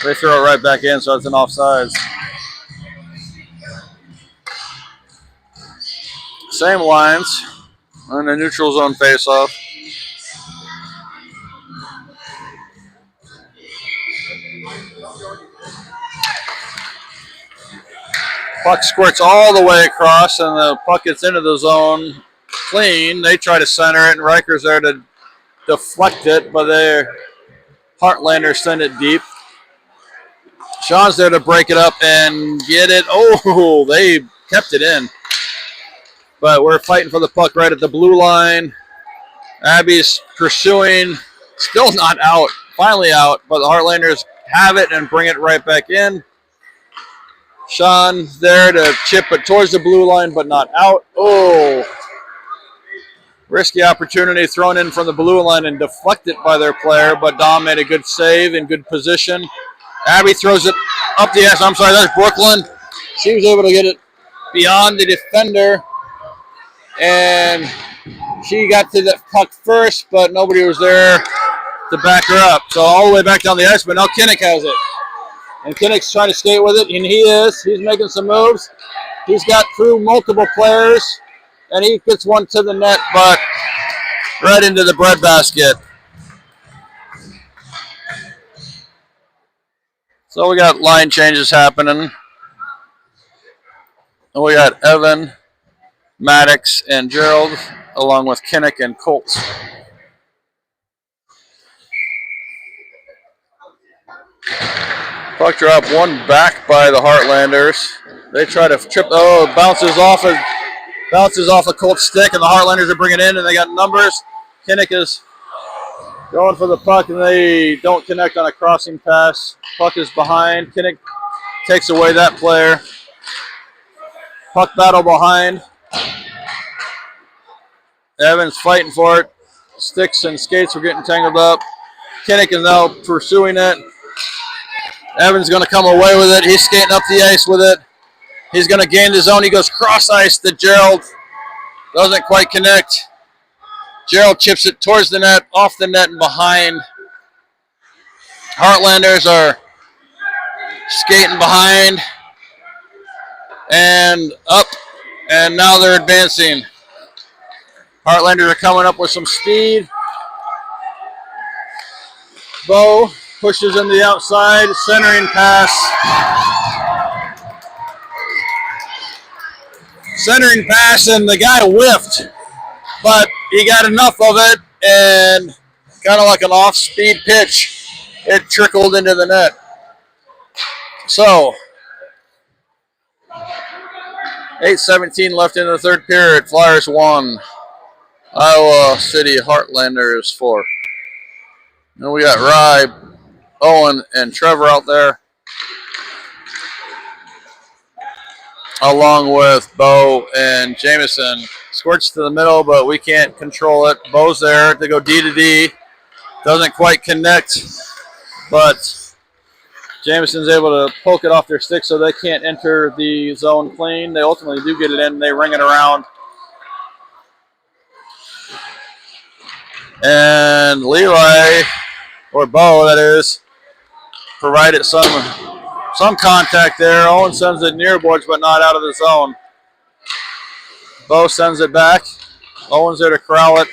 They throw it right back in, so it's an offsides. Same lines on the neutral zone face-off. Puck squirts all the way across, and the puck gets into the zone clean. They try to center it, and Riker's there to deflect it, but their Heartlanders send it deep. Sean's there to break it up and get it. Oh, they kept it in. But we're fighting for the puck right at the blue line. Abby's pursuing, still not out, finally out, but the Heartlanders have it and bring it right back in. Sean there to chip it towards the blue line, but not out. Oh, risky opportunity thrown in from the blue line and deflected by their player, but Dom made a good save in good position. Abby throws it up the ice. I'm sorry, that's Brooklyn. She was able to get it beyond the defender, and she got to the puck first, but nobody was there to back her up. So all the way back down the ice, but now Kinnick has it. And Kinnick's trying to skate with it, and he is. He's making some moves. He's got through multiple players, and he gets one to the net, but right into the breadbasket. So we got line changes happening. And we got Evan, Maddox, and Gerald, along with Kinnick and Colts. Puck drop, one back by the Heartlanders. They try to trip. Oh, it bounces off a Colts stick, and the Heartlanders are bringing it in, and they got numbers. Kinnick is going for the puck, and they don't connect on a crossing pass. Puck is behind. Kinnick takes away that player. Puck battle behind. Evans fighting for it. Sticks and skates were getting tangled up. Kinnick is now pursuing it. Evans going to come away with it. He's skating up the ice with it. He's going to gain the zone. He goes cross ice to Gerald. Doesn't quite connect. Gerald chips it towards the net, off the net and behind. Heartlanders are skating behind and up, and now they're advancing. Heartlanders are coming up with some speed. Bo pushes in the outside, centering pass. Centering pass, and the guy whiffed, but he got enough of it, and kind of like an off-speed pitch, it trickled into the net. So, 8:17 left in the third period. Flyers 1, Iowa City Heartlanders 4. And we got Rye, Owen, and Trevor out there, along with Bo and Jameson. Squirts to the middle, but we can't control it. Bo's there to go D to D. Doesn't quite connect, but Jameson's able to poke it off their stick so they can't enter the zone clean. They ultimately do get it in. They ring it around. And Levi, or Bo that is, provided some contact there. Owen sends it near boards but not out of the zone. Bo sends it back. Owen's there to corral it.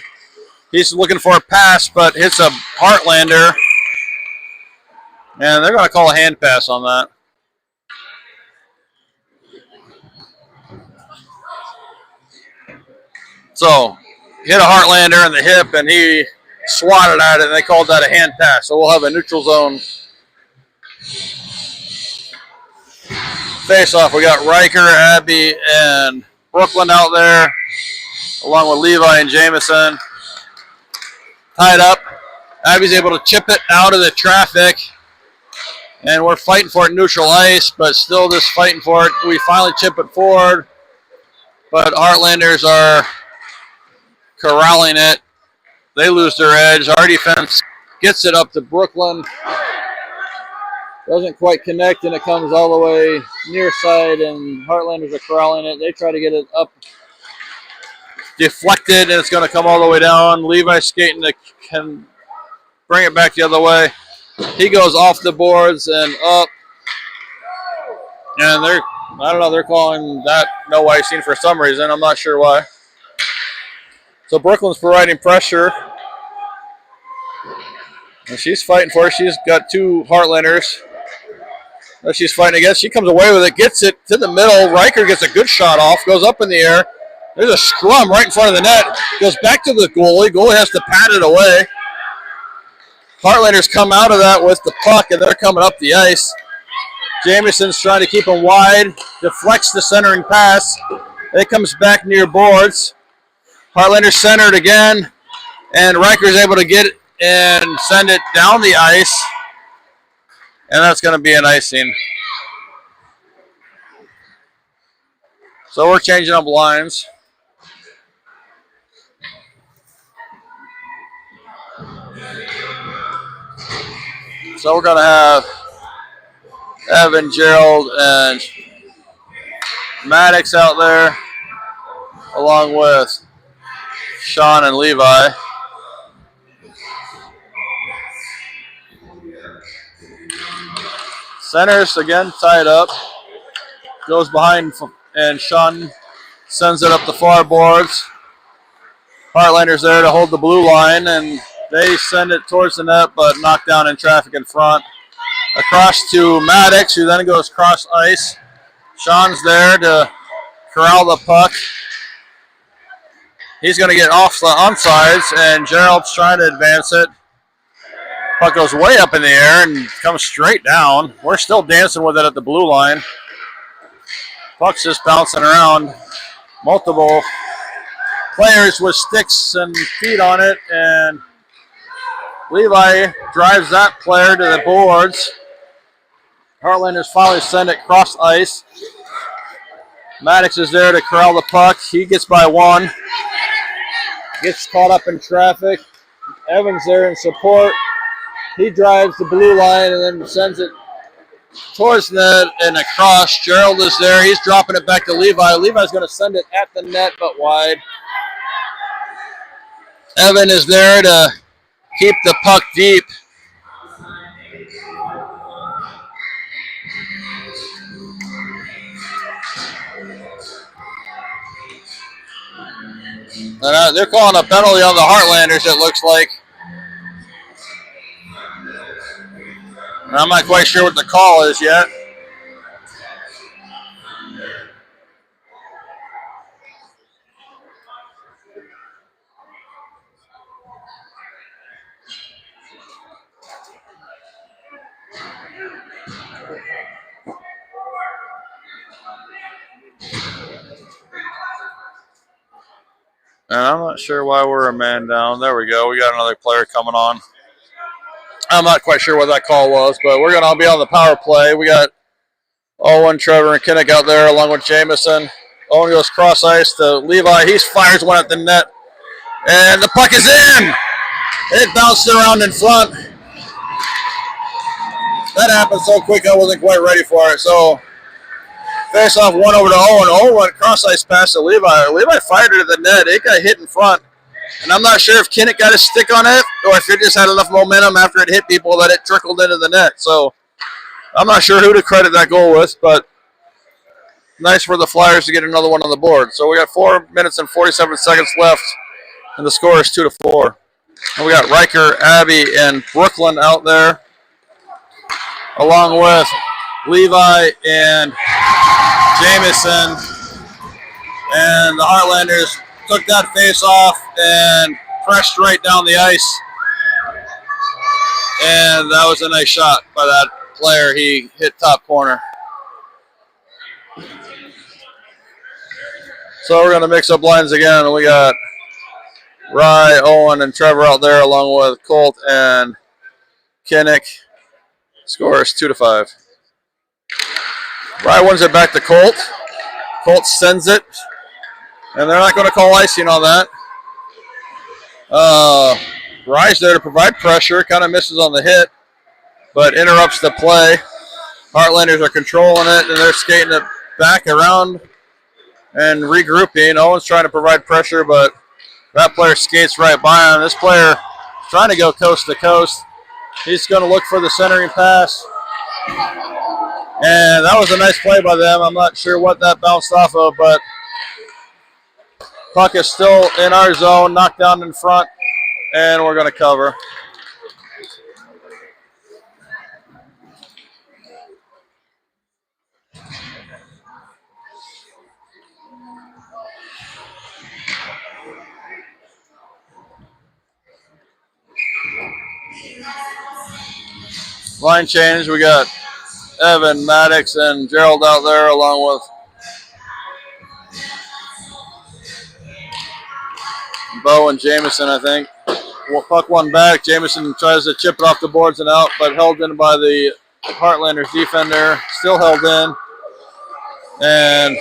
He's looking for a pass but hits a Heartlander. And they're going to call a hand pass on that. So, hit a Heartlander in the hip, and he swatted at it, and they called that a hand pass. So we'll have a neutral zone face-off. We got Riker, Abby, and Brooklyn out there, along with Levi and Jameson. Tied up. Abby's able to chip it out of the traffic. And we're fighting for it neutral ice, but still just fighting for it. We finally chip it forward, but Heartlanders are corralling it. They lose their edge. Our defense gets it up to Brooklyn. Doesn't quite connect, and it comes all the way near side, and Heartlanders are corralling it. They try to get it up, deflected, and it's going to come all the way down. Levi skating can bring it back the other way. He goes off the boards and up. And they're calling that no icing for some reason. I'm not sure why. So Brooklyn's providing pressure. And she's fighting for it. She's got two Heartlanders that she's fighting against. She comes away with it, gets it to the middle. Riker gets a good shot off, goes up in the air. There's a scrum right in front of the net. Goes back to the goalie. Goalie has to pat it away. Heartlanders come out of that with the puck, and they're coming up the ice. Jameson's trying to keep them wide. Deflects the centering pass. It comes back near boards. Heartlanders centered again, and Riker's able to get it and send it down the ice. And that's going to be an icing. So we're changing up lines. So we're going to have Evan, Gerald, and Maddox out there, along with Sean and Levi. Centers again tied up. Goes behind, and Sean sends it up the far boards. Heartlanders there to hold the blue line, and they send it towards the net, but knocked down in traffic in front. Across to Maddox, who then goes cross ice. Sean's there to corral the puck. He's going to get off the onsides, and Gerald's trying to advance it. Puck goes way up in the air and comes straight down. We're still dancing with it at the blue line. Puck's just bouncing around. Multiple players with sticks and feet on it, and Levi drives that player to the boards. Heartlanders finally send it cross ice. Maddox is there to corral the puck. He gets by one. Gets caught up in traffic. Evans there in support. He drives the blue line and then sends it towards the net and across. Gerald is there. He's dropping it back to Levi. Levi's going to send it at the net but wide. Evan is there to keep the puck deep. And they're calling a penalty on the Heartlanders, it looks like. And I'm not quite sure what the call is yet. And I'm not sure why we're a man down. There we go. We got another player coming on. I'm not quite sure what that call was, but we're going to be on the power play. We got Owen, Trevor, and Kinnick out there along with Jamison. Owen goes cross ice to Levi. He fires one at the net. And the puck is in. It bounced around in front. That happened so quick I wasn't quite ready for it. So face off one over to Owen. Owen went cross ice pass to Levi. Levi fired it at the net. It got hit in front. And I'm not sure if Kinnick got a stick on it or if it just had enough momentum after it hit people that it trickled into the net. So I'm not sure who to credit that goal with, but nice for the Flyers to get another one on the board. So we got 4 minutes and 47 seconds left, and the score is 2-4. And we got Riker, Abby, and Brooklyn out there, along with Levi and Jamison. And the Heartlanders took that face off and pressed right down the ice. And that was a nice shot by that player. He hit top corner. So we're going to mix up lines again. We got Rye, Owen, and Trevor out there along with Colt and Kinnick. Score is 2-5. Rye wins it back to Colt. Colt sends it. And they're not going to call icing on that. Rye's there to provide pressure. Kind of misses on the hit, but interrupts the play. Heartlanders are controlling it, and they're skating it back around and regrouping. Owen's trying to provide pressure, but that player skates right by him. This player is trying to go coast to coast. He's going to look for the centering pass. And that was a nice play by them. I'm not sure what that bounced off of, but puck is still in our zone, knocked down in front, and we're going to cover. Line change, we got Evan, Maddox, and Gerald out there along with Bo and Jamison, I think. Puck one back. Jamison tries to chip it off the boards and out, but held in by the Heartlanders defender. Still held in. And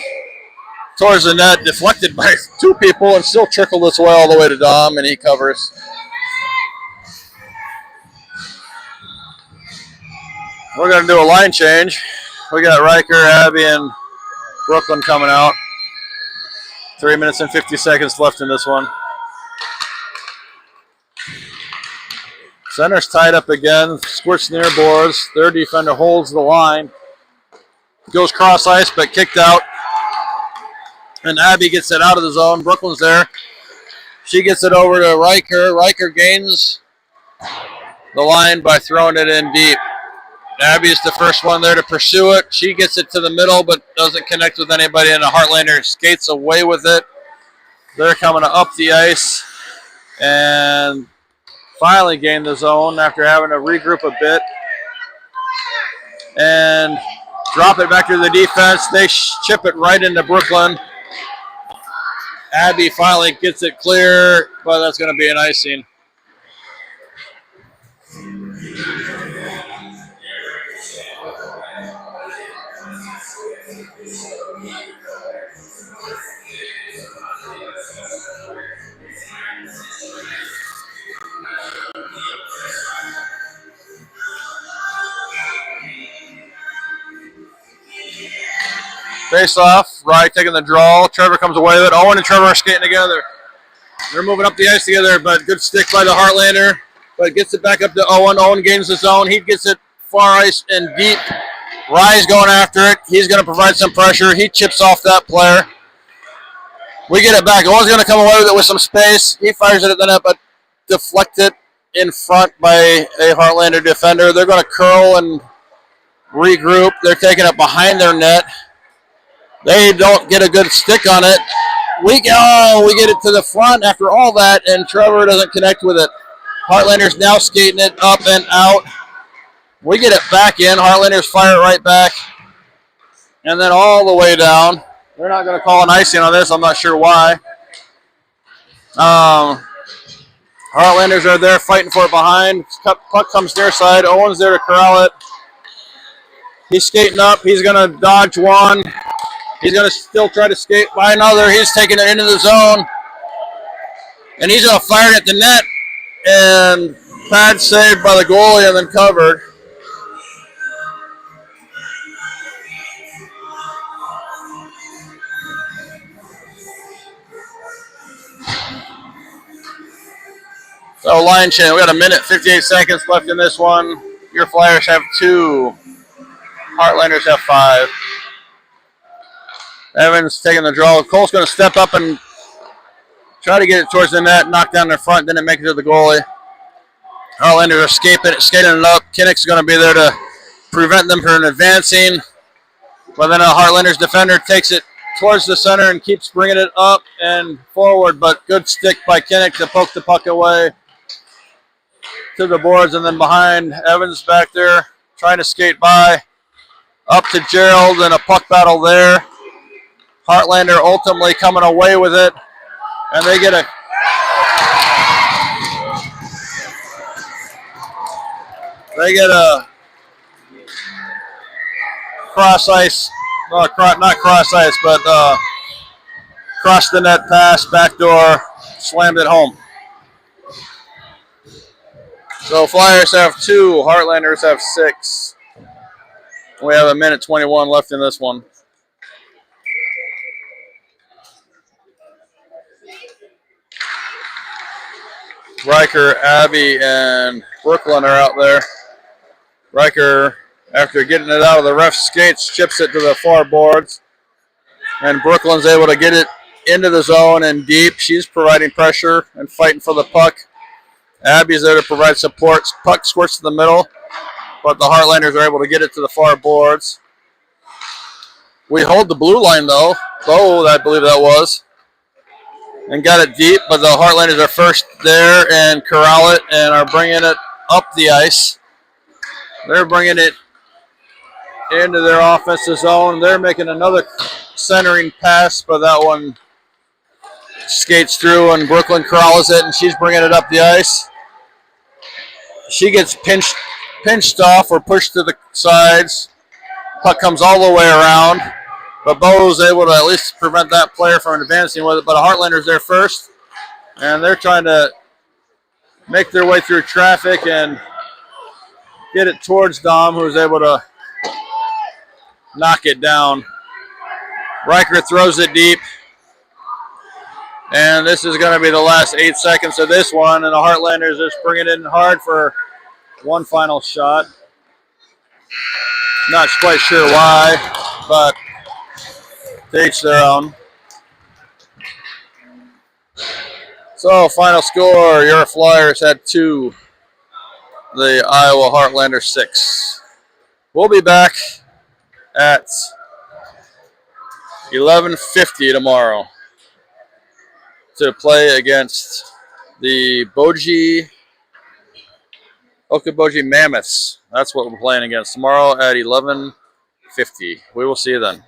towards the net, deflected by two people, and still trickled its way all the way to Dom, and he covers. We're going to do a line change. We got Riker, Abby, and Brooklyn coming out. 3 minutes and 50 seconds left in this one. Center's tied up again. Squirts near boards. Their defender holds the line. Goes cross ice, but kicked out. And Abby gets it out of the zone. Brooklyn's there. She gets it over to Riker. Riker gains the line by throwing it in deep. Abby's the first one there to pursue it. She gets it to the middle, but doesn't connect with anybody, and the Heartlander skates away with it. They're coming up the ice and finally gain the zone after having to regroup a bit and drop it back to the defense. They chip it right into Brooklyn. Abby finally gets it clear, but that's going to be an icing. Face off, Rye taking the draw. Trevor comes away with it. Owen and Trevor are skating together. They're moving up the ice together, but good stick by the Heartlander. But gets it back up to Owen. Owen gains the zone. He gets it far ice and deep. Rye's going after it. He's going to provide some pressure. He chips off that player. We get it back. Owen's going to come away with it with some space. He fires it at the net, but deflected in front by a Heartlander defender. They're going to curl and regroup. They're taking it behind their net. They don't get a good stick on it. We get it to the front after all that, and Trevor doesn't connect with it. Heartlanders now skating it up and out. We get it back in. Heartlanders fire it right back. And then all the way down. They're not going to call an icing on this. I'm not sure why. Heartlanders are there fighting for it behind. Puck comes near side. Owen's there to corral it. He's skating up. He's going to dodge one. He's going to still try to skate by another. He's taking it into the zone. And he's going to fire it at the net. And pad saved by the goalie and then covered. So line change. We got a minute, 58 seconds left in this one. Your Flyers have 2. Heartlanders have 5. Evans taking the draw. Cole's going to step up and try to get it towards the net, knock down their front, didn't make it to the goalie. Heartlanders are skating it up. Kinnick's going to be there to prevent them from advancing. But then a Heartlanders defender takes it towards the center and keeps bringing it up and forward. But good stick by Kinnick to poke the puck away to the boards. And then behind, Evans back there trying to skate by. Up to Gerald and a puck battle there. Heartlander ultimately coming away with it. And they get a cross ice, not cross ice, but cross the net pass, backdoor, slammed it home. So Flyers have 2, Heartlanders have 6. We have a minute 21 left in this one. Riker, Abby, and Brooklyn are out there. Riker, after getting it out of the ref skates, chips it to the far boards. And Brooklyn's able to get it into the zone and deep. She's providing pressure and fighting for the puck. Abby's there to provide support. Puck squirts to the middle, but the Heartlanders are able to get it to the far boards. We hold the blue line, though. Bo, I believe that was. And got it deep, but the Heartlanders are first there and corral it and are bringing it up the ice. They're bringing it into their offensive zone. They're making another centering pass, but that one skates through and Brooklyn corrals it, and she's bringing it up the ice. She gets pinched off or pushed to the sides. Puck comes all the way around. But Bo was able to at least prevent that player from advancing with it. But a Heartlander's there first, and they're trying to make their way through traffic and get it towards Dom, who's able to knock it down. Riker throws it deep, and this is going to be the last 8 seconds of this one, and the Heartlanders just bring it in hard for one final shot. Not quite sure why, but to each their own. So, final score, your Flyers had 2. The Iowa Heartlanders 6. We'll be back at 11:50 tomorrow to play against the Okoboji Mammoths. That's what we're playing against tomorrow at 11:50. We will see you then.